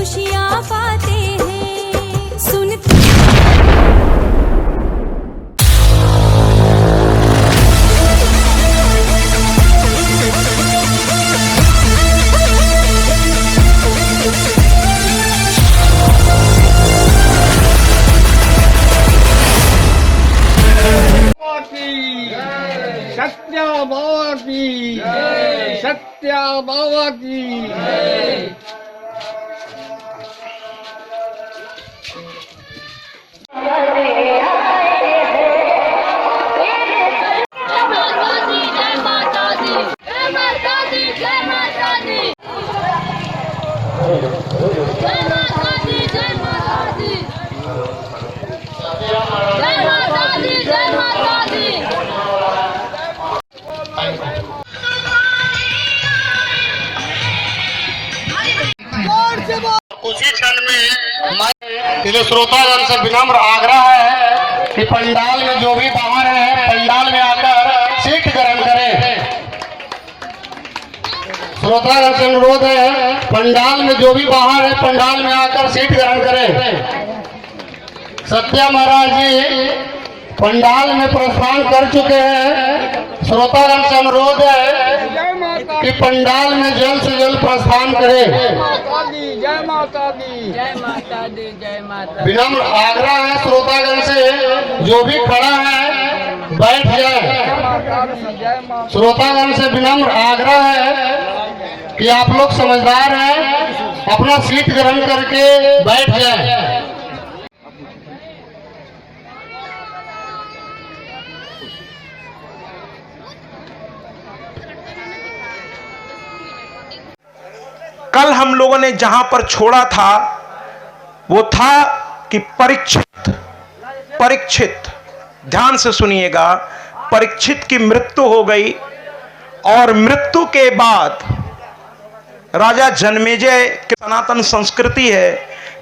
खुशियाँ पाते हैं। सुनते सत्या बाबा की सत्या बाबा की उसी क्षण में इसलिए श्रोतागण से विनम्र आग्रह है कि पंडाल में जो भी बाहर है पंडाल में आकर सीट ग्रहण करें। श्रोतागण से अनुरोध है पंडाल में जो भी बाहर है पंडाल में आकर सीट ग्रहण करें। सत्या महाराज जी पंडाल में प्रस्थान कर चुके हैं। श्रोतागण से अनुरोध है कि पंडाल में जल्द से जल्द प्रस्थान करें। जय माता दी जय माता दी जय माता दी जय माता। विनम्र आग्रह है श्रोतागण से जो भी खड़ा है बैठ जाए। श्रोतागण से विनम्र आग्रह है कि आप लोग समझदार हैं, अपना सीट ग्रहण करके बैठ जाए। कल हम लोगों ने जहां पर छोड़ा था वो था कि परीक्षित ध्यान से सुनिएगा, परीक्षित की मृत्यु हो गई और मृत्यु के बाद राजा जन्मेजय की सनातन संस्कृति है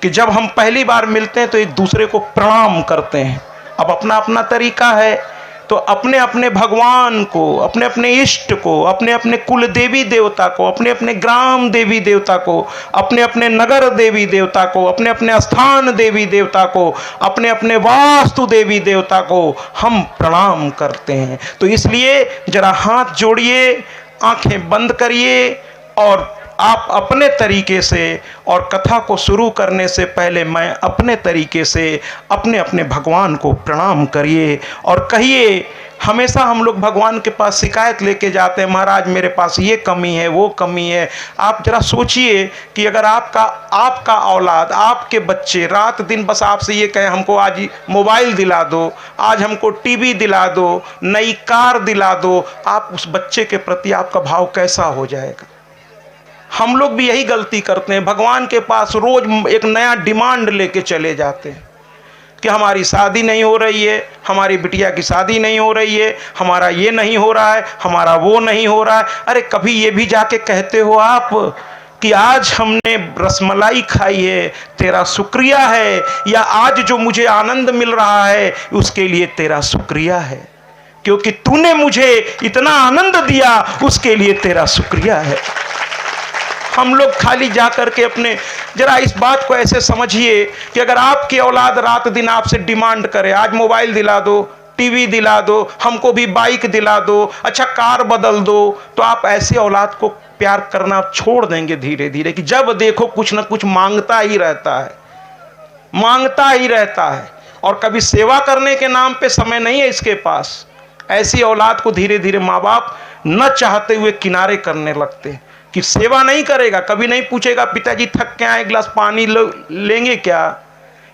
कि जब हम पहली बार मिलते हैं तो एक दूसरे को प्रणाम करते हैं। अब अपना अपना तरीका है, तो अपने अपने भगवान को, अपने अपने इष्ट को, अपने अपने कुल देवी देवता को, अपने अपने ग्राम देवी देवता को, अपने अपने नगर देवी देवता को, अपने अपने स्थान देवी देवता को, अपने अपने वास्तु देवी देवता को हम प्रणाम करते हैं। तो इसलिए जरा हाथ जोड़िए, आंखें बंद करिए और आप अपने तरीके से, और कथा को शुरू करने से पहले मैं अपने तरीके से अपने अपने भगवान को प्रणाम करिए और कहिए। हमेशा हम लोग भगवान के पास शिकायत लेके जाते हैं, महाराज मेरे पास ये कमी है वो कमी है। आप जरा सोचिए कि अगर आपका औलाद, आपके बच्चे रात दिन बस आपसे ये कहे हमको आज मोबाइल दिला दो, आज हमको टीवी दिला दो, नई कार दिला दो, आप उस बच्चे के प्रति आपका भाव कैसा हो जाएगा। हम लोग भी यही गलती करते हैं, भगवान के पास रोज एक नया डिमांड लेके चले जाते हैं कि हमारी शादी नहीं हो रही है, हमारी बिटिया की शादी नहीं हो रही है, हमारा ये नहीं हो रहा है, हमारा वो नहीं हो रहा है। अरे कभी ये भी जाके कहते हो आप कि आज हमने रसमलाई खाई है, तेरा शुक्रिया है, या आज जो मुझे आनंद मिल रहा है उसके लिए तेरा शुक्रिया है, क्योंकि तूने मुझे इतना आनंद दिया, उसके लिए तेरा शुक्रिया है। हम लोग खाली जा करके अपने, जरा इस बात को ऐसे समझिए कि अगर आपकी औलाद रात दिन आपसे डिमांड करे, आज मोबाइल दिला दो, टीवी दिला दो, हमको भी बाइक दिला दो, अच्छा कार बदल दो, तो आप ऐसे औलाद को प्यार करना छोड़ देंगे धीरे धीरे कि जब देखो कुछ ना कुछ मांगता ही रहता है, मांगता ही रहता है और कभी सेवा करने के नाम पे समय नहीं है इसके पास। ऐसी औलाद को धीरे धीरे माँ बाप न चाहते हुए किनारे करने लगते हैं कि सेवा नहीं करेगा, कभी नहीं पूछेगा पिताजी थक के आए, एक गिलास पानी लेंगे क्या,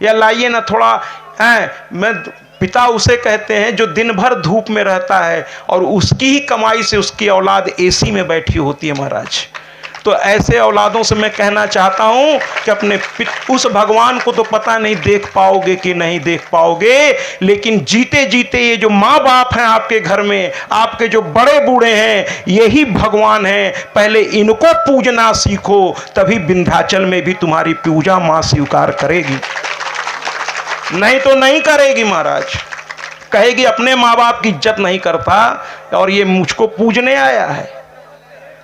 या लाइए ना थोड़ा मैं पिता उसे कहते हैं जो दिन भर धूप में रहता है और उसकी ही कमाई से उसकी औलाद एसी में बैठी होती है महाराज। तो ऐसे औलादों से मैं कहना चाहता हूं कि अपने उस भगवान को तो पता नहीं देख पाओगे कि नहीं देख पाओगे, लेकिन जीते जीते ये जो माँ बाप हैं आपके घर में, आपके जो बड़े बूढ़े हैं, यही भगवान हैं। पहले इनको पूजना सीखो, तभी विंध्याचल में भी तुम्हारी पूजा माँ स्वीकार करेगी, नहीं तो नहीं करेगी महाराज। कहेगी अपने माँ बाप की इज्जत नहीं करता और ये मुझको पूजने आया है।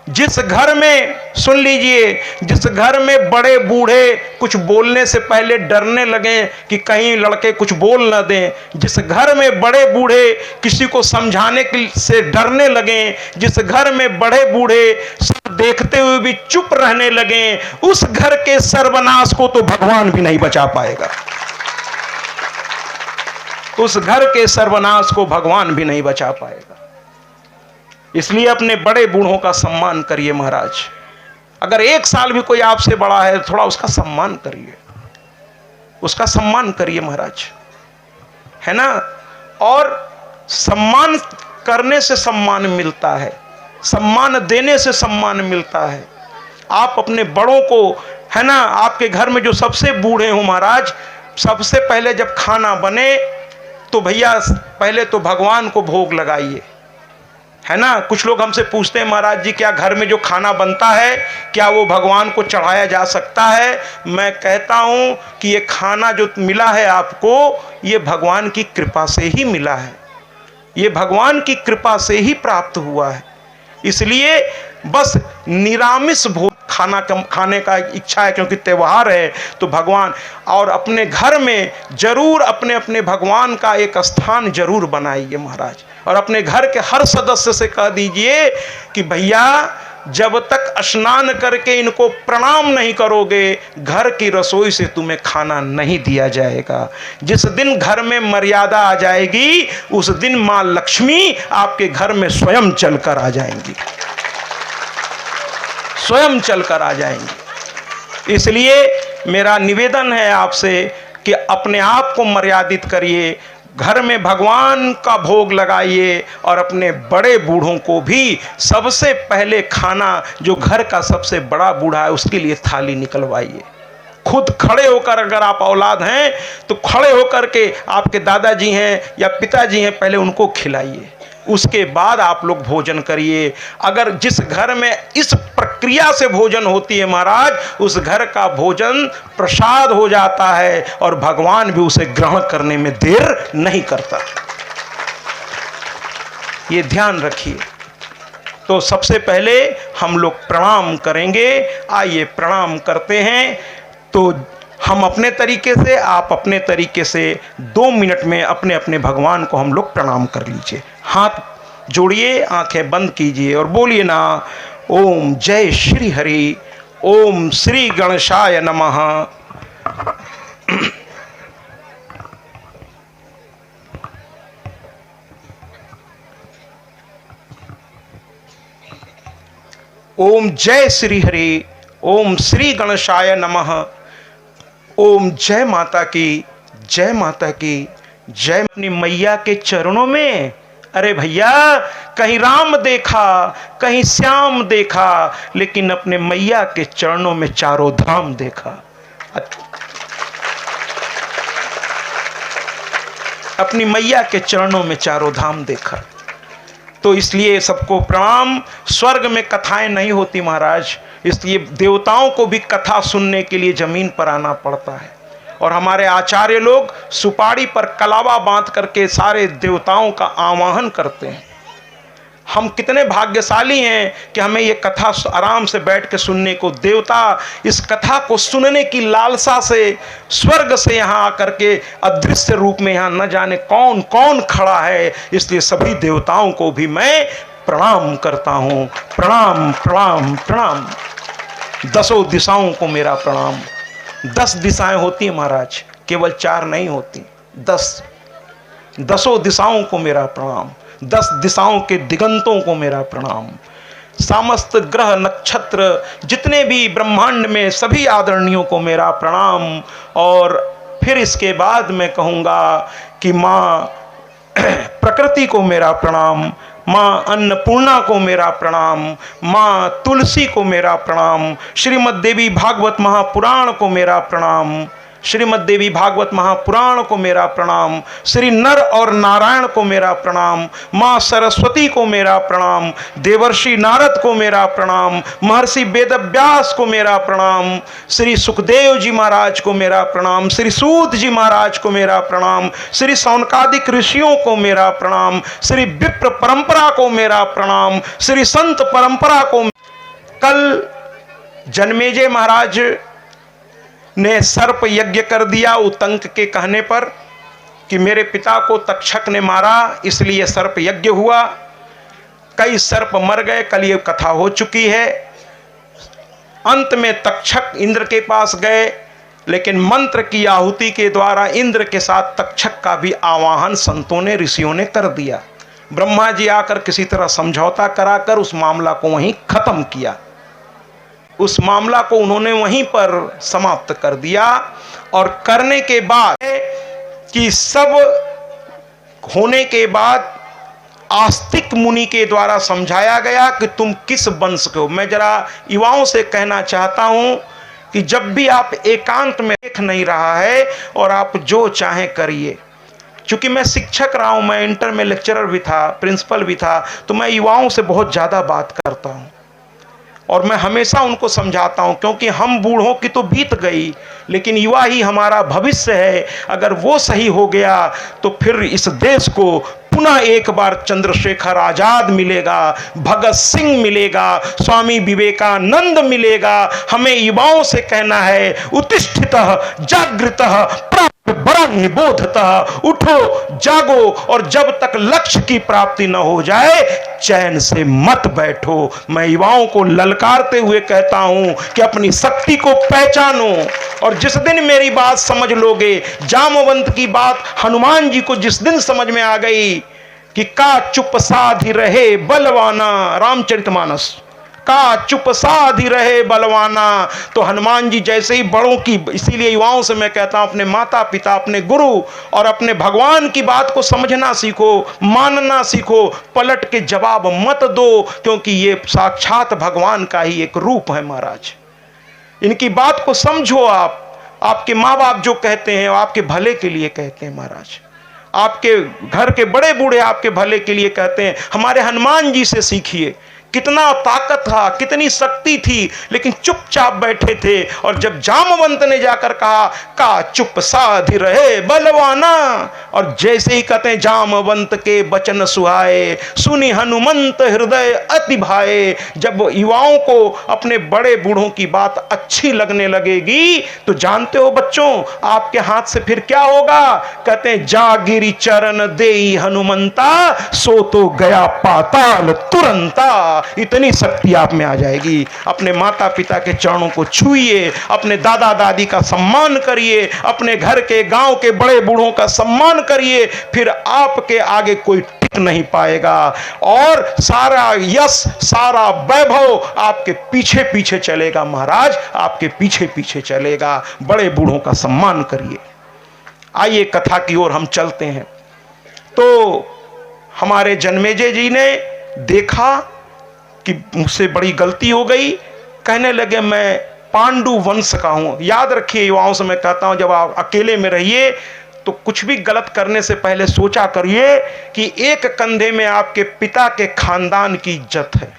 जिस घर में, सुन लीजिए, जिस घर में बड़े बूढ़े कुछ बोलने से पहले डरने लगे कि कहीं लड़के कुछ बोल न दें, जिस घर में बड़े बूढ़े किसी को समझाने से डरने लगे, जिस घर में बड़े बूढ़े सब देखते हुए भी चुप रहने लगे, उस घर के सर्वनाश को तो भगवान भी नहीं बचा पाएगा। उस घर के सर्वनाश को भगवान भी नहीं बचा पाएगा। इसलिए अपने बड़े बूढ़ों का सम्मान करिए महाराज। अगर 1 साल भी कोई आपसे बड़ा है, थोड़ा उसका सम्मान करिए, उसका सम्मान करिए महाराज, है ना। और सम्मान करने से सम्मान मिलता है, सम्मान देने से सम्मान मिलता है। आप अपने बड़ों को, है ना, आपके घर में जो सबसे बूढ़े हो महाराज, सबसे पहले जब खाना बने तो भैया पहले तो भगवान को भोग लगाइए, है ना। कुछ लोग हमसे पूछते हैं महाराज जी क्या घर में जो खाना बनता है क्या वो भगवान को चढ़ाया जा सकता है। मैं कहता हूँ कि ये खाना जो मिला है आपको, ये भगवान की कृपा से ही मिला है, ये भगवान की कृपा से ही प्राप्त हुआ है। इसलिए बस निरामिष भोग खाने का इच्छा है, क्योंकि त्यौहार है तो भगवान, और अपने घर में जरूर अपने अपने भगवान का एक स्थान जरूर बनाइए महाराज। और अपने घर के हर सदस्य से कह दीजिए कि भैया जब तक स्नान करके इनको प्रणाम नहीं करोगे, घर की रसोई से तुम्हें खाना नहीं दिया जाएगा। जिस दिन घर में मर्यादा आ जाएगी, उस दिन मां लक्ष्मी आपके घर में स्वयं चलकर आ जाएंगी, स्वयं चलकर आ जाएंगी। इसलिए मेरा निवेदन है आपसे कि अपने आप को मर्यादित करिए, घर में भगवान का भोग लगाइए, और अपने बड़े बूढ़ों को भी सबसे पहले खाना, जो घर का सबसे बड़ा बूढ़ा है उसके लिए थाली निकलवाइए। खुद खड़े होकर, अगर आप औलाद हैं तो खड़े होकर के, आपके दादाजी हैं या पिताजी हैं, पहले उनको खिलाइए, उसके बाद आप लोग भोजन करिए। अगर जिस घर में इस प्रक्रिया से भोजन होती है महाराज, उस घर का भोजन प्रसाद हो जाता है और भगवान भी उसे ग्रहण करने में देर नहीं करता। ये ध्यान रखिए। तो सबसे पहले हम लोग प्रणाम करेंगे। आइए प्रणाम करते हैं। तो हम अपने तरीके से, आप अपने तरीके से 2 मिनट में अपने अपने भगवान को हम लोग प्रणाम कर लीजिए। हाथ जोड़िए, आंखें बंद कीजिए और बोलिए ना, ओम जय श्री हरि, ओम श्री गणेशाय नमः। ओम जय श्री हरि, ओम श्री गणेशाय नमः। ओम जय माता की, जय माता की जय। अपनी मैया के चरणों में, अरे भैया कहीं राम देखा, कहीं श्याम देखा, लेकिन अपने मैया के चरणों में चारों धाम देखा। अपनी मैया के चरणों में चारों धाम देखा। तो इसलिए सबको प्रणाम। स्वर्ग में कथाएं नहीं होती महाराज, इसलिए देवताओं को भी कथा सुनने के लिए जमीन पर आना पड़ता है। और हमारे आचार्य लोग सुपारी पर कलावा बांध करके सारे देवताओं का आवाहन करते हैं। हम कितने भाग्यशाली हैं कि हमें ये कथा आराम से बैठ के सुनने को, देवता इस कथा को सुनने की लालसा से स्वर्ग से यहाँ आकर के अदृश्य रूप में यहाँ न जाने कौन कौन खड़ा है। इसलिए सभी देवताओं को भी मैं प्रणाम करता हूँ। प्रणाम प्रणाम प्रणाम। 10 दिशाओं को मेरा प्रणाम। 10 दिशाएं होती हैं महाराज, केवल 4 नहीं होती, 10 दिशाओं को मेरा प्रणाम। 10 दिशाओं के दिगंतों को मेरा प्रणाम। समस्त ग्रह नक्षत्र जितने भी ब्रह्मांड में सभी आदरणीयों को मेरा प्रणाम। और फिर इसके बाद मैं कहूँगा कि माँ प्रकृति को मेरा प्रणाम, माँ अन्नपूर्णा को मेरा प्रणाम, माँ तुलसी को मेरा प्रणाम, श्रीमद् देवी भागवत महापुराण को मेरा प्रणाम, श्रीमद् देवी भागवत महापुराण को मेरा प्रणाम, श्री नर और नारायण को मेरा प्रणाम, माँ सरस्वती को मेरा प्रणाम, देवर्षि नारद को मेरा प्रणाम, महर्षि वेदव्यास को मेरा प्रणाम, श्री सुखदेव जी महाराज को मेरा प्रणाम, श्री सूत जी महाराज को मेरा प्रणाम, श्री सौनकादिक ऋषियों को मेरा प्रणाम, श्री विप्र परंपरा को मेरा प्रणाम, श्री संत परंपरा को कल जन्मेजय महाराज ने सर्प यज्ञ कर दिया उतंक के कहने पर कि मेरे पिता को तक्षक ने मारा, इसलिए सर्प यज्ञ हुआ। कई सर्प मर गए, कल ये कथा हो चुकी है। अंत में तक्षक इंद्र के पास गए, लेकिन मंत्र की आहुति के द्वारा इंद्र के साथ तक्षक का भी आवाहन संतों ने, ऋषियों ने कर दिया। ब्रह्मा जी आकर किसी तरह समझौता कराकर उस मामला को वहीं खत्म किया। उस मामला को उन्होंने वहीं पर समाप्त कर दिया। और करने के बाद कि सब होने के बाद आस्तिक मुनि के द्वारा समझाया गया कि तुम किस वंश के हो। मैं जरा युवाओं से कहना चाहता हूं कि जब भी आप एकांत में देख नहीं रहा है और आप जो चाहें करिए। चूंकि मैं शिक्षक रहा हूं, मैं इंटर में लेक्चरर भी था, प्रिंसिपल भी था, तो मैं युवाओं से बहुत ज़्यादा बात करता हूं और मैं हमेशा उनको समझाता हूं, क्योंकि हम बूढ़ों की तो बीत गई, लेकिन युवा ही हमारा भविष्य है। अगर वो सही हो गया तो फिर इस देश को पुनः एक बार चंद्रशेखर आजाद मिलेगा, भगत सिंह मिलेगा, स्वामी विवेकानंद मिलेगा। हमें युवाओं से कहना है, उत्तिष्ठितः जागृतः प्राप्त बरं निबोधतः, उठो जागो, और जब तक लक्ष्य की प्राप्ति न हो जाए चैन से मत बैठो। मैं युवाओं को ललकारते हुए कहता हूं कि अपनी शक्ति को पहचानो। और जिस दिन मेरी बात समझ लोगे, जामवंत की बात हनुमान जी को जिस दिन समझ में आ गई कि का चुप साधि रहे बलवाना, रामचरितमानस, का चुप साधि रहे बलवाना, तो हनुमान जी जैसे ही बड़ों की, इसीलिए युवाओं से मैं कहता हूं अपने माता पिता, अपने गुरु और अपने भगवान की बात को समझना सीखो, मानना सीखो, पलट के जवाब मत दो, क्योंकि ये साक्षात भगवान का ही एक रूप है महाराज। इनकी बात को समझो। आपके माँ बाप जो कहते हैं वो आपके भले के लिए कहते हैं महाराज। आपके घर के बड़े बूढ़े आपके भले के लिए कहते हैं। हमारे हनुमान जी से सीखिए, कितना ताकत था, कितनी शक्ति थी, लेकिन चुपचाप बैठे थे। और जब जामवंत ने जाकर कहा का चुप साधि रहे बलवाना, और जैसे ही कहते हैं जामवंत के वचन सुहाए, सुनी हनुमंत हृदय अति भाए। जब युवाओं को अपने बड़े बूढ़ों की बात अच्छी लगने लगेगी तो जानते हो बच्चों आपके हाथ से फिर क्या होगा। कहते हैं जागिरी चरण देई हनुमंता, सो तो गया पाताल तुरंता। इतनी शक्ति आप में आ जाएगी। अपने माता पिता के चरणों को छूइए, अपने दादा दादी का सम्मान करिए, अपने घर के गांव के बड़े बूढ़ों का सम्मान करिए, फिर आपके आगे कोई टिक नहीं पाएगा और सारा यश, सारा वैभव आपके पीछे पीछे चलेगा महाराज, आपके पीछे पीछे चलेगा। बड़े बूढ़ों का सम्मान करिए। आइए कथा की ओर हम चलते हैं। तो हमारे जन्मेजय जी ने देखा कि मुझसे बड़ी गलती हो गई। कहने लगे मैं पांडु वंश का हूं। याद रखिए युवाओं से मैं कहता हूं, जब आप अकेले में रहिए तो कुछ भी गलत करने से पहले सोचा करिए कि एक कंधे में आपके पिता के खानदान की इज्जत है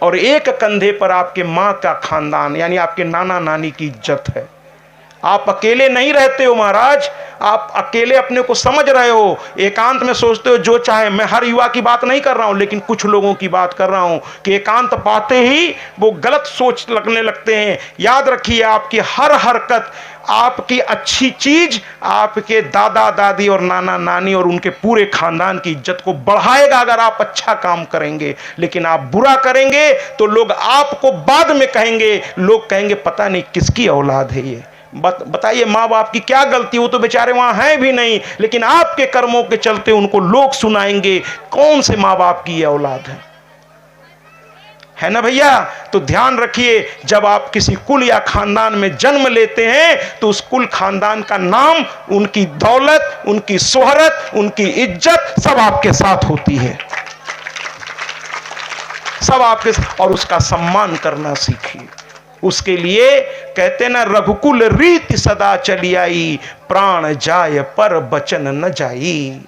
और एक कंधे पर आपके माँ का खानदान यानी आपके नाना नानी की इज्जत है। आप अकेले नहीं रहते हो महाराज, आप अकेले अपने को समझ रहे हो, एकांत में सोचते हो जो चाहे। मैं हर युवा की बात नहीं कर रहा हूं, लेकिन कुछ लोगों की बात कर रहा हूं कि एकांत पाते ही वो गलत सोच लगने लगते हैं। याद रखिए आपकी हर हरकत, आपकी अच्छी चीज आपके दादा दादी और नाना नानी और उनके पूरे खानदान की इज्जत को बढ़ाएगा अगर आप अच्छा काम करेंगे। लेकिन आप बुरा करेंगे तो लोग आपको बाद में कहेंगे, लोग कहेंगे पता नहीं किसकी औलाद है ये। बताइए माँ बाप की क्या गलती, वो तो बेचारे वहां हैं भी नहीं, लेकिन आपके कर्मों के चलते उनको लोग सुनाएंगे कौन से माँ बाप की ये औलाद है ना भैया। तो ध्यान रखिए, जब आप किसी कुल या खानदान में जन्म लेते हैं तो उस कुल खानदान का नाम, उनकी दौलत, उनकी शोहरत, उनकी इज्जत सब आपके साथ होती है, सब आपके, और उसका सम्मान करना सीखिए। उसके लिए कहते ना रघुकुल रीति सदा चली आई, प्राण जाय पर बचन न जाई,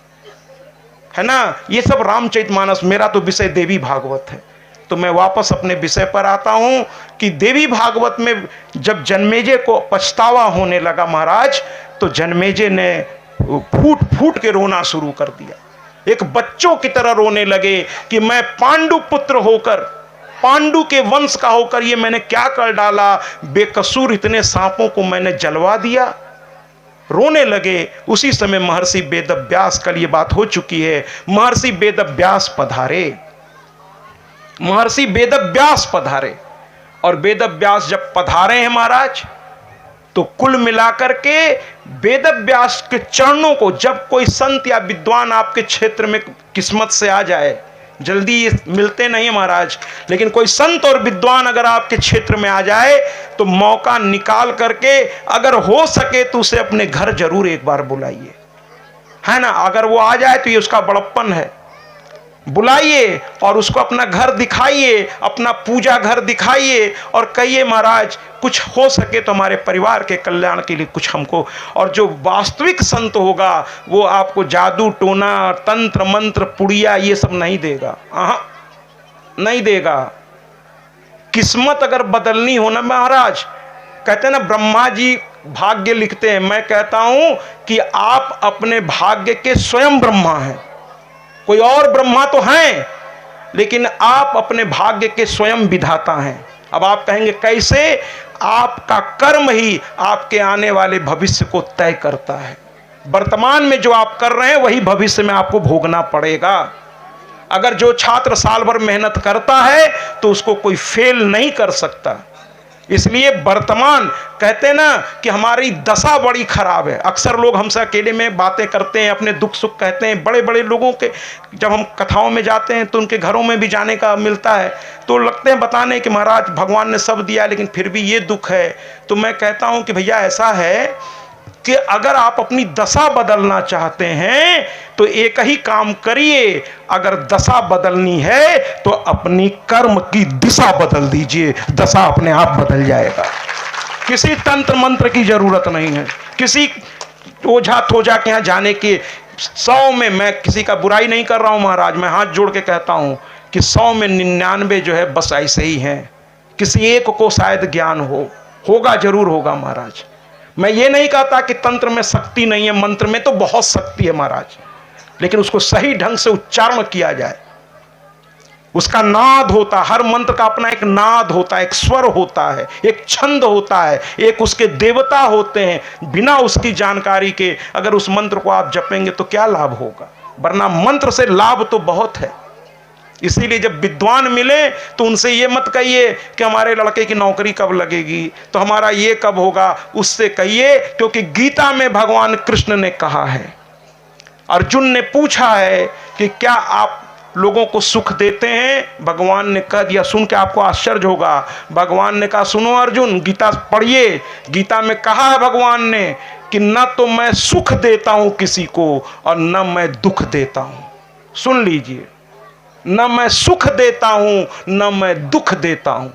है ना। ये सब रामचरितमानस, मेरा तो विषय देवी भागवत है। तो मैं वापस अपने विषय पर आता हूं कि देवी भागवत में जब जन्मेजय को पछतावा होने लगा महाराज, तो जन्मेजय ने फूट फूट के रोना शुरू कर दिया। एक बच्चों की तरह रोने लगे कि मैं पांडु पुत्र होकर पांडु के वंश का होकर ये मैंने क्या कर डाला, बेकसूर इतने सांपों को मैंने जलवा दिया। रोने लगे। उसी समय महर्षि वेदव्यास, कल ये बात हो चुकी है, महर्षि वेदव्यास पधारे। महर्षि वेदव्यास पधारे और वेदव्यास जब पधारे हैं महाराज, तो कुल मिलाकर के वेदव्यास के चरणों को, जब कोई संत या विद्वान आपके क्षेत्र में किस्मत से आ जाए, जल्दी ये मिलते नहीं महाराज, लेकिन कोई संत और विद्वान अगर आपके क्षेत्र में आ जाए तो मौका निकाल करके अगर हो सके तो उसे अपने घर जरूर एक बार बुलाइए, है ना। अगर वो आ जाए तो ये उसका बड़प्पन है। बुलाइए और उसको अपना घर दिखाइए, अपना पूजा घर दिखाइए और कहिए महाराज कुछ हो सके तो हमारे परिवार के कल्याण के लिए कुछ हमको। और जो वास्तविक संत होगा वो आपको जादू टोना, तंत्र मंत्र, पुड़िया ये सब नहीं देगा, नहीं देगा। किस्मत अगर बदलनी हो ना महाराज, कहते हैं ना ब्रह्मा जी भाग्य लिखते हैं, मैं कहता हूं कि आप अपने भाग्य के स्वयं ब्रह्मा हैं। कोई और ब्रह्मा तो हैं, लेकिन आप अपने भाग्य के स्वयं विधाता हैं। अब आप कहेंगे कैसे? आपका कर्म ही आपके आने वाले भविष्य को तय करता है। वर्तमान में जो आप कर रहे हैं वही भविष्य में आपको भोगना पड़ेगा। अगर जो छात्र साल भर मेहनत करता है तो उसको कोई फेल नहीं कर सकता। इसलिए वर्तमान, कहते हैं ना कि हमारी दशा बड़ी खराब है। अक्सर लोग हमसे अकेले में बातें करते हैं, अपने दुख सुख कहते हैं। बड़े बड़े लोगों के जब हम कथाओं में जाते हैं तो उनके घरों में भी जाने का मिलता है, तो लगते हैं बताने कि महाराज भगवान ने सब दिया लेकिन फिर भी ये दुख है। तो मैं कहता हूं कि भैया ऐसा है कि अगर आप अपनी दशा बदलना चाहते हैं तो एक ही काम करिए, अगर दशा बदलनी है तो अपनी कर्म की दिशा बदल दीजिए, दशा अपने आप बदल जाएगा। किसी तंत्र मंत्र की जरूरत नहीं है, किसी ओझा थोजा के यहाँ जाने की। 100 में, मैं किसी का बुराई नहीं कर रहा हूँ महाराज, मैं हाथ जोड़ के कहता हूँ कि 100 में 99 जो है बस ऐसे ही हैं। किसी एक को शायद ज्ञान होगा, जरूर होगा महाराज। मैं ये नहीं कहता कि तंत्र में शक्ति नहीं है, मंत्र में तो बहुत शक्ति है महाराज, लेकिन उसको सही ढंग से उच्चारण किया जाए। उसका नाद होता है, हर मंत्र का अपना एक नाद होता है, एक स्वर होता है, एक छंद होता है, एक उसके देवता होते हैं। बिना उसकी जानकारी के अगर उस मंत्र को आप जपेंगे तो क्या लाभ होगा? वरना मंत्र से लाभ तो बहुत है। इसीलिए जब विद्वान मिले तो उनसे ये मत कहिए कि हमारे लड़के की नौकरी कब लगेगी, तो हमारा ये कब होगा। उससे कहिए, क्योंकि गीता में भगवान कृष्ण ने कहा है, अर्जुन ने पूछा है कि क्या आप लोगों को सुख देते हैं? भगवान ने कह दिया, सुन के आपको आश्चर्य होगा। भगवान ने कहा, सुनो अर्जुन, गीता पढ़िए। गीता में कहा है भगवान ने कि न तो मैं सुख देता हूं किसी को और न मैं दुख देता हूं। सुन लीजिए, न मैं सुख देता हूं न मैं दुख देता हूं।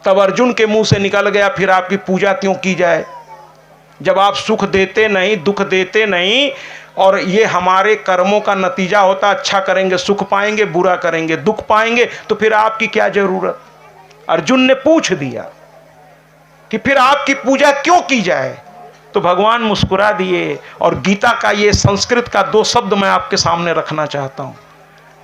तब अर्जुन के मुंह से निकल गया, फिर आपकी पूजा क्यों की जाए जब आप सुख देते नहीं, दुख देते नहीं, और ये हमारे कर्मों का नतीजा होता। अच्छा करेंगे सुख पाएंगे, बुरा करेंगे दुख पाएंगे, तो फिर आपकी क्या जरूरत? अर्जुन ने पूछ दिया कि फिर आपकी पूजा क्यों की जाए? तो भगवान मुस्कुरा दिए। और गीता का ये संस्कृत का 2 शब्द मैं आपके सामने रखना चाहता हूं।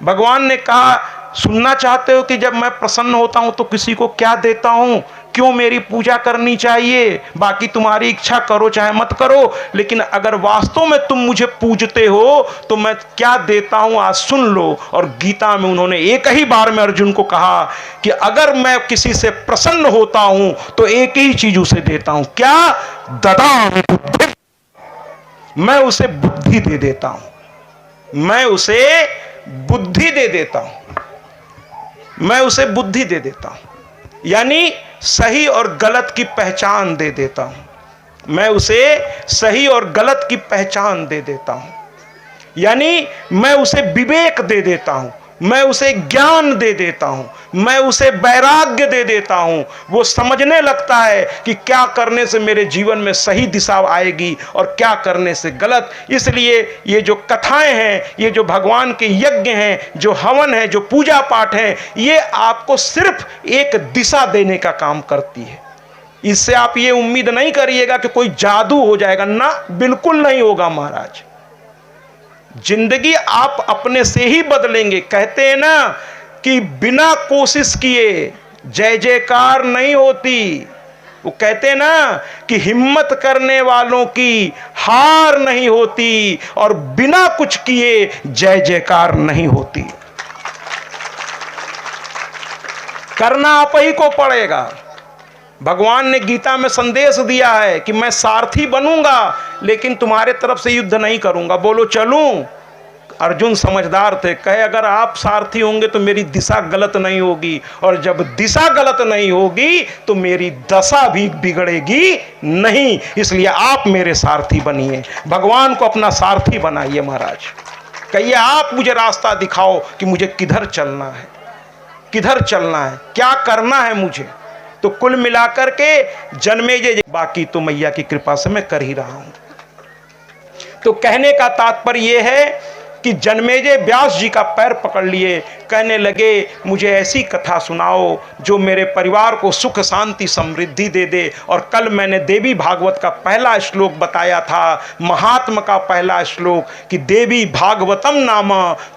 भगवान ने कहा, सुनना चाहते हो कि जब मैं प्रसन्न होता हूं तो किसी को क्या देता हूं, क्यों मेरी पूजा करनी चाहिए? बाकी तुम्हारी इच्छा, करो चाहे मत करो, लेकिन अगर वास्तव में तुम मुझे पूजते हो तो मैं क्या देता हूं आज सुन लो। और गीता में उन्होंने एक ही बार में अर्जुन को कहा कि अगर मैं किसी से प्रसन्न होता हूं तो एक ही चीज उसे देता हूं। क्या? ददामि बुद्धि, मैं उसे बुद्धि दे देता हूं, मैं उसे बुद्धि दे देता हूं, मैं उसे बुद्धि दे देता हूं, यानी सही और गलत की पहचान दे देता हूं। मैं उसे सही और गलत की पहचान दे देता हूं, यानी मैं उसे विवेक दे देता हूं, मैं उसे ज्ञान दे देता हूं, मैं उसे वैराग्य दे देता हूं। वो समझने लगता है कि क्या करने से मेरे जीवन में सही दिशा आएगी और क्या करने से गलत। इसलिए ये जो कथाएं हैं, ये जो भगवान के यज्ञ हैं, जो हवन है, जो पूजा पाठ है, ये आपको सिर्फ एक दिशा देने का काम करती है। इससे आप ये उम्मीद नहीं करिएगा कि कोई जादू हो जाएगा, ना, बिल्कुल नहीं होगा महाराज। जिंदगी आप अपने से ही बदलेंगे। कहते हैं ना कि बिना कोशिश किए जय जयकार नहीं होती। वो कहते ना कि हिम्मत करने वालों की हार नहीं होती और बिना कुछ किए जय जयकार नहीं होती। करना आप ही को पड़ेगा। भगवान ने गीता में संदेश दिया है कि मैं सारथी बनूंगा लेकिन तुम्हारे तरफ से युद्ध नहीं करूंगा। बोलो चलूं? अर्जुन समझदार थे, कहे अगर आप सारथी होंगे तो मेरी दिशा गलत नहीं होगी, और जब दिशा गलत नहीं होगी तो मेरी दशा भी बिगड़ेगी नहीं, इसलिए आप मेरे सारथी बनिए। भगवान को अपना सारथी बनाइए महाराज। कहिए आप मुझे रास्ता दिखाओ कि मुझे किधर चलना है, किधर चलना है, क्या करना है मुझे। तो कुल मिलाकर के जन्मेजय, बाकी तो मैया की कृपा से मैं कर ही रहा हूं। तो कहने का तात्पर्य यह है कि जन्मेजय व्यास जी का पैर पकड़ लिए, कहने लगे मुझे ऐसी कथा सुनाओ जो मेरे परिवार को सुख शांति समृद्धि दे दे। और कल मैंने देवी भागवत का पहला श्लोक बताया था, महात्म का पहला श्लोक, कि देवी भागवतम नाम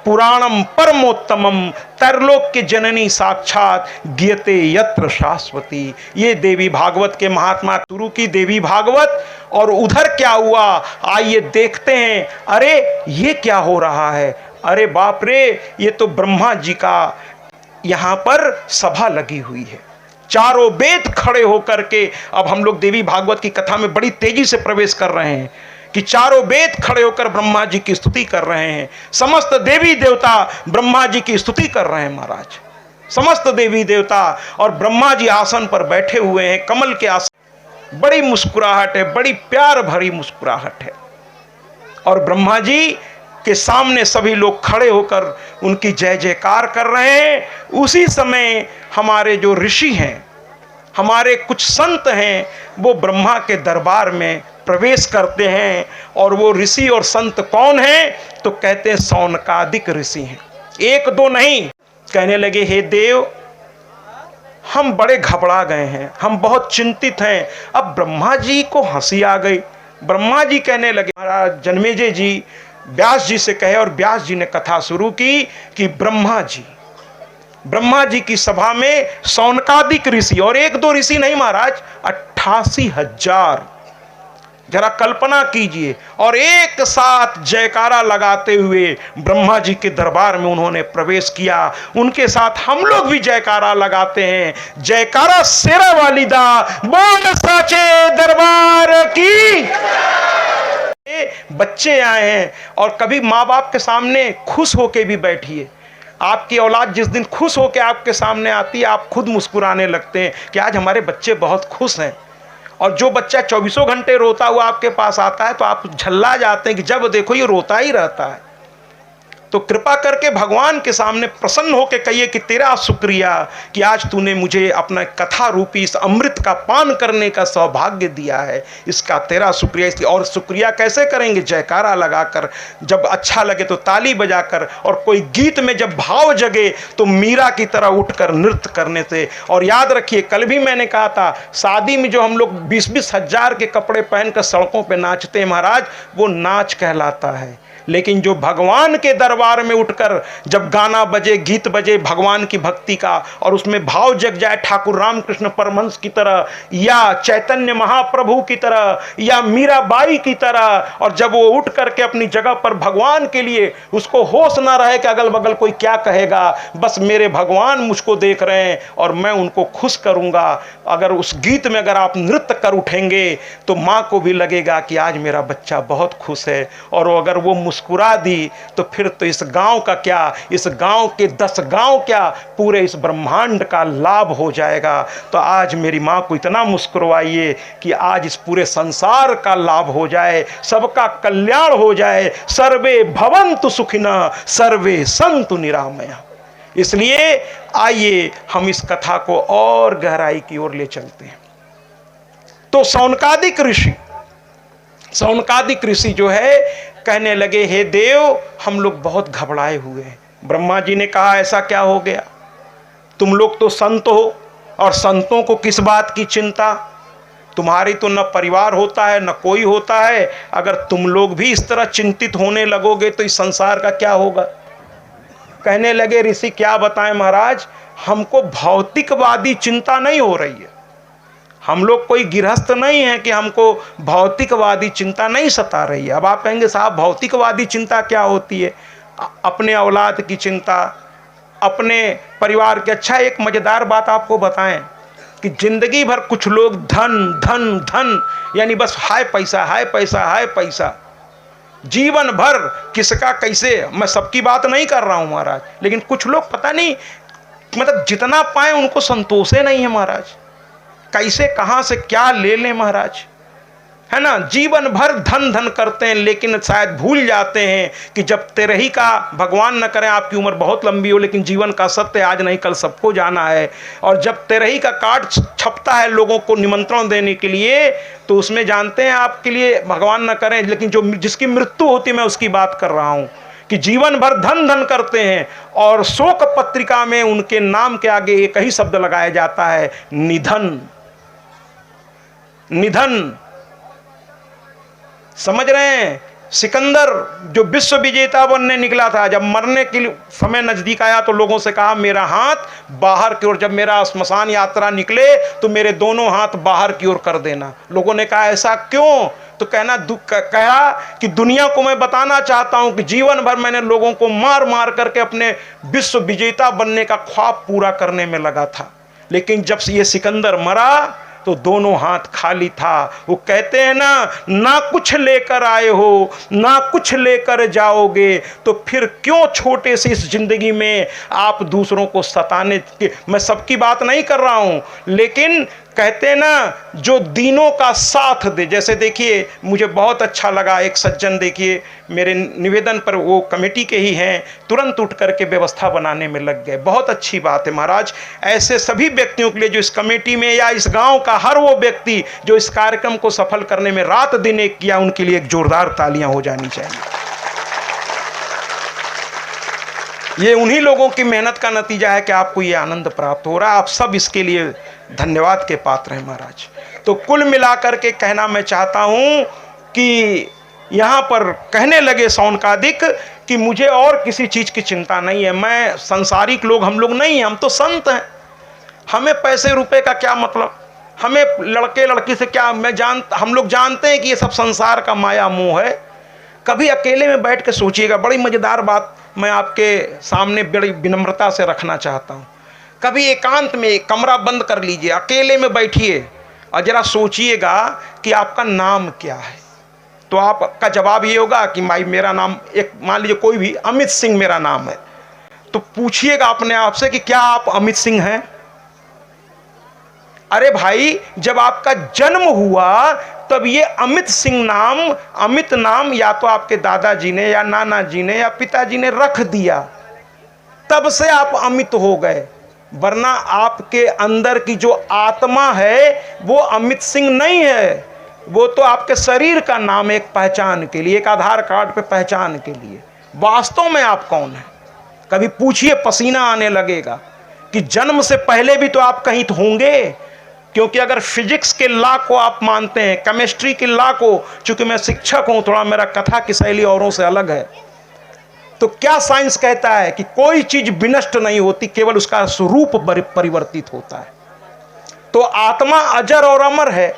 पुराणम परमोत्तमम तरलोक के जननी साक्षात गियते यत्र शाश्वती। ये देवी भागवत के महात्मा शुरू की देवी भागवत, और उधर क्या हुआ आइए देखते हैं। अरे ये क्या हो रहा है, अरे बाप रे, ये तो ब्रह्मा जी का यहाँ पर सभा लगी हुई है। चारों वेद खड़े होकर के, अब हम लोग देवी भागवत की कथा में बड़ी तेजी से प्रवेश कर रहे हैं कि चारों वेद खड़े होकर ब्रह्मा जी की स्तुति कर रहे हैं। समस्त देवी देवता ब्रह्मा जी की स्तुति कर रहे हैं महाराज, समस्त देवी देवता। और ब्रह्मा जी आसन पर बैठे हुए हैं, कमल के आसन। बड़ी मुस्कुराहट है, बड़ी प्यार भरी मुस्कुराहट है। और ब्रह्मा जी के सामने सभी लोग खड़े होकर उनकी जय जयकार कर रहे हैं। उसी समय हमारे जो ऋषि हैं, हमारे कुछ संत हैं, वो ब्रह्मा के दरबार में प्रवेश करते हैं। और वो ऋषि और संत कौन हैं? तो कहते हैं सौनकादिक ऋषि हैं, एक दो नहीं। कहने लगे हे देव, हम बड़े घबरा गए हैं, हम बहुत चिंतित हैं। अब ब्रह्मा जी को हंसी आ गई। ब्रह्मा जी कहने लगे, महाराज जन्मेजय जी व्यास जी से कहे, और व्यास जी ने कथा शुरू की कि ब्रह्मा जी की सभा में सौनकादिक ऋषि, और एक दो ऋषि नहीं महाराज, 88,000। जरा कल्पना कीजिए। और एक साथ जयकारा लगाते हुए ब्रह्मा जी के दरबार में उन्होंने प्रवेश किया। उनके साथ हम लोग भी जयकारा लगाते हैं। जयकारा शेरा वालिदा, बोल साचे दरबार की। बच्चे आए हैं, और कभी माँ बाप के सामने खुश होके भी बैठिए। आपकी औलाद जिस दिन खुश होके आपके सामने आती है, आप खुद मुस्कुराने लगते हैं कि आज हमारे बच्चे बहुत खुश हैं। और जो बच्चा 24 घंटे रोता हुआ आपके पास आता है तो आप झल्ला जाते हैं कि जब देखो ये रोता ही रहता है। तो कृपा करके भगवान के सामने प्रसन्न होकर कहिए कि तेरा शुक्रिया कि आज तूने मुझे अपना कथा रूपी इस अमृत का पान करने का सौभाग्य दिया है, इसका तेरा शुक्रिया। इसलिए और शुक्रिया कैसे करेंगे? जयकारा लगाकर, जब अच्छा लगे तो ताली बजाकर, और कोई गीत में जब भाव जगे तो मीरा की तरह उठकर नृत्य करने से। और याद रखिए, कल भी मैंने कहा था, शादी में जो हम लोग 20-20 हजार के कपड़े पहनकर सड़कों पर नाचते हैं महाराज, वो नाच कहलाता है। लेकिन जो भगवान के दरबार में उठकर जब गाना बजे, गीत बजे भगवान की भक्ति का, और उसमें भाव जग जाए ठाकुर रामकृष्ण परमहंस की तरह, या चैतन्य महाप्रभु की तरह, या मीराबाई की तरह, और जब वो उठ करके अपनी जगह पर भगवान के लिए उसको होश ना रहे कि अगल बगल कोई क्या कहेगा, बस मेरे भगवान मुझको देख रहे हैं और मैं उनको खुश करूंगा। अगर उस गीत में अगर आप नृत्य कर उठेंगे तो माँ को भी लगेगा कि आज मेरा बच्चा बहुत खुश है। और अगर वो मुस्कुरा दी तो फिर तो इस गांव का क्या, इस गांव के 10 गांव क्या, पूरे इस ब्रह्मांड का लाभ हो जाएगा। तो आज मेरी माँ को इतना मुस्कुराइए कि आज इस पूरे संसार का लाभ हो जाए, सबका कल्याण हो जाए। सर्वे भवन्तु सुखिनः सर्वे सन्तु निरामया। इसलिए आइए हम इस कथा को और गहराई की ओर ले चलते हैं। तो सौनकादिक ऋषि जो है कहने लगे, हे देव, हम लोग बहुत घबराए हुए हैं। ब्रह्मा जी ने कहा, ऐसा क्या हो गया? तुम लोग तो संत हो, और संतों को किस बात की चिंता? तुम्हारी तो न परिवार होता है न कोई होता है। अगर तुम लोग भी इस तरह चिंतित होने लगोगे तो इस संसार का क्या होगा? कहने लगे ऋषि क्या बताएं महाराज, हमको भौतिकवादी चिंता नहीं हो रही है, हम लोग कोई गृहस्थ नहीं है कि हमको भौतिकवादी चिंता नहीं सता रही है। अब आप कहेंगे साहब भौतिकवादी चिंता क्या होती है? अपने औलाद की चिंता, अपने परिवार की। अच्छा, एक मज़ेदार बात आपको बताएं कि जिंदगी भर कुछ लोग धन धन धन, यानी बस हाय पैसा हाय पैसा हाय पैसा, जीवन भर किसका कैसे, मैं सबकी बात नहीं कर रहा हूं महाराज, लेकिन कुछ लोग पता नहीं मतलब जितना पाए उनको संतोष ही नहीं है महाराज, कैसे कहां से क्या ले लें महाराज, है ना। जीवन भर धन धन करते हैं, लेकिन शायद भूल जाते हैं कि जब तेरही का, भगवान न करें आपकी उम्र बहुत लंबी हो, लेकिन जीवन का सत्य आज नहीं कल सबको जाना है। और जब तेरही का कार्ड छपता है लोगों को निमंत्रण देने के लिए, तो उसमें जानते हैं आपके लिए, भगवान न करें, लेकिन जो जिसकी मृत्यु होती, मैं उसकी बात कर रहा हूँ कि जीवन भर धन धन करते हैं और शोक पत्रिका में उनके नाम के आगे एक ही शब्द लगाया जाता है, निधन। निधन, समझ रहे हैं? सिकंदर जो विश्व विजेता बनने निकला था, जब मरने के समय नजदीक आया तो लोगों से कहा मेरा हाथ बाहर की ओर, जब मेरा श्मशान यात्रा निकले तो मेरे दोनों हाथ बाहर की ओर कर देना। लोगों ने कहा ऐसा क्यों? तो कहा कि दुनिया को मैं बताना चाहता हूं कि जीवन भर मैंने लोगों को मार मार करके अपने विश्व विजेता बनने का ख्वाब पूरा करने में लगा था, लेकिन जब ये सिकंदर मरा तो दोनों हाथ खाली था। वो कहते हैं ना कुछ लेकर आए हो ना कुछ लेकर जाओगे, तो फिर क्यों छोटे से इस जिंदगी में आप दूसरों को सताने के। मैं सबकी बात नहीं कर रहा हूं, लेकिन कहते हैं ना जो दीनों का साथ दे। जैसे देखिए मुझे बहुत अच्छा लगा, एक सज्जन देखिए मेरे निवेदन पर, वो कमेटी के ही हैं, तुरंत उठ करके व्यवस्था बनाने में लग गए। बहुत अच्छी बात है महाराज। ऐसे सभी व्यक्तियों के लिए जो इस कमेटी में या इस गांव का हर वो व्यक्ति जो इस कार्यक्रम को सफल करने में रात दिन एक किया, उनके लिए एक जोरदार तालियां हो जानी चाहिए। ये उन्हीं लोगों की मेहनत का नतीजा है कि आपको ये आनंद प्राप्त हो रहा है। आप सब इसके लिए धन्यवाद के पात्र हैं महाराज। तो कुल मिलाकर के कहना मैं चाहता हूं कि यहाँ पर कहने लगे शौनकादिक कि मुझे और किसी चीज़ की चिंता नहीं है, मैं संसारिक लोग हम लोग नहीं हैं, हम तो संत हैं, हमें पैसे रुपए का क्या मतलब, हमें लड़के लड़की से क्या, हम लोग जानते हैं कि ये सब संसार का माया मोह है। कभी अकेले में बैठ के सोचिएगा, बड़ी मज़ेदार बात मैं आपके सामने बड़ी विनम्रता से रखना चाहता हूँ। कभी एकांत में कमरा बंद कर लीजिए, अकेले में बैठिए और ज़रा सोचिएगा कि आपका नाम क्या है। तो आपका जवाब ये होगा कि भाई मेरा नाम, एक मान लीजिए कोई भी अमित सिंह मेरा नाम है, तो पूछिएगा अपने आप से कि क्या आप अमित सिंह हैं? अरे भाई जब आपका जन्म हुआ तब ये अमित सिंह नाम, अमित नाम या तो आपके दादाजी ने या नाना जी ने या पिताजी ने रख दिया, तब से आप अमित हो गए, वरना आपके अंदर की जो आत्मा है वो अमित सिंह नहीं है। वो तो आपके शरीर का नाम, एक पहचान के लिए, एक आधार कार्ड पे पहचान के लिए। वास्तव में आप कौन है? कभी पूछिए, पसीना आने लगेगा कि जन्म से पहले भी तो आप कहीं तो होंगे। क्योंकि अगर फिजिक्स के लॉ को आप मानते हैं, केमिस्ट्री के लॉ को, चूंकि मैं शिक्षक हूं, थोड़ा मेरा कथा की शैली औरों से अलग है, तो क्या साइंस कहता है कि कोई चीज विनष्ट नहीं होती, केवल उसका स्वरूप परिवर्तित होता है। तो आत्मा अजर और अमर है।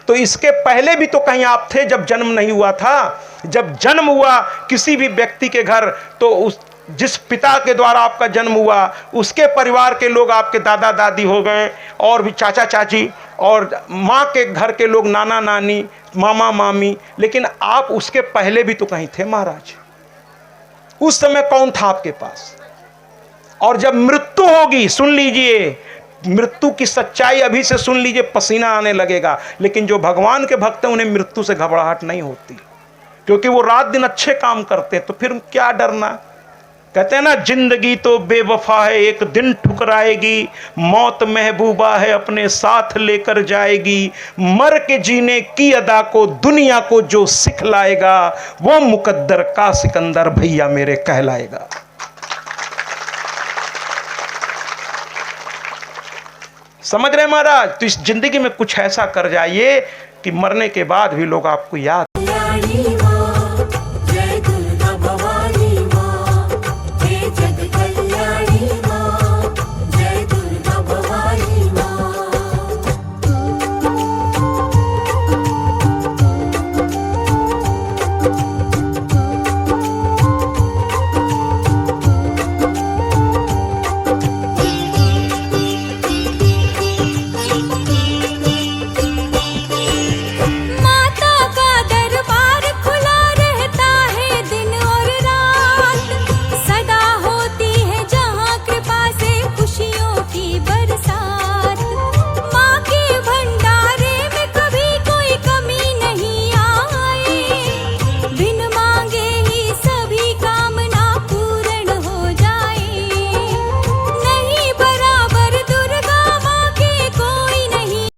तो इसके पहले भी तो कहीं आप थे जब जन्म नहीं हुआ था। जब जन्म हुआ किसी भी व्यक्ति के घर, तो उस जिस पिता के द्वारा आपका जन्म हुआ उसके परिवार के लोग आपके दादा दादी हो गए, और भी चाचा चाची, और माँ के घर के लोग नाना नानी, मामा मामी, लेकिन आप उसके पहले भी तो कहीं थे महाराज। उस समय कौन था आपके पास? और जब मृत्यु होगी, सुन लीजिए, मृत्यु की सच्चाई अभी से सुन लीजिए, पसीना आने लगेगा। लेकिन जो भगवान के भक्त हैं उन्हें मृत्यु से घबराहट नहीं होती, क्योंकि वो रात दिन अच्छे काम करते हैं, तो फिर क्या डरना। कहते हैं ना, जिंदगी तो बेवफा है, एक दिन ठुकराएगी, मौत महबूबा है अपने साथ लेकर जाएगी, मर के जीने की अदा को दुनिया को जो सिखलाएगा, वो मुकद्दर का सिकंदर भैया मेरे कहलाएगा। समझ रहे महाराज? तो इस जिंदगी में कुछ ऐसा कर जाइए कि मरने के बाद भी लोग आपको याद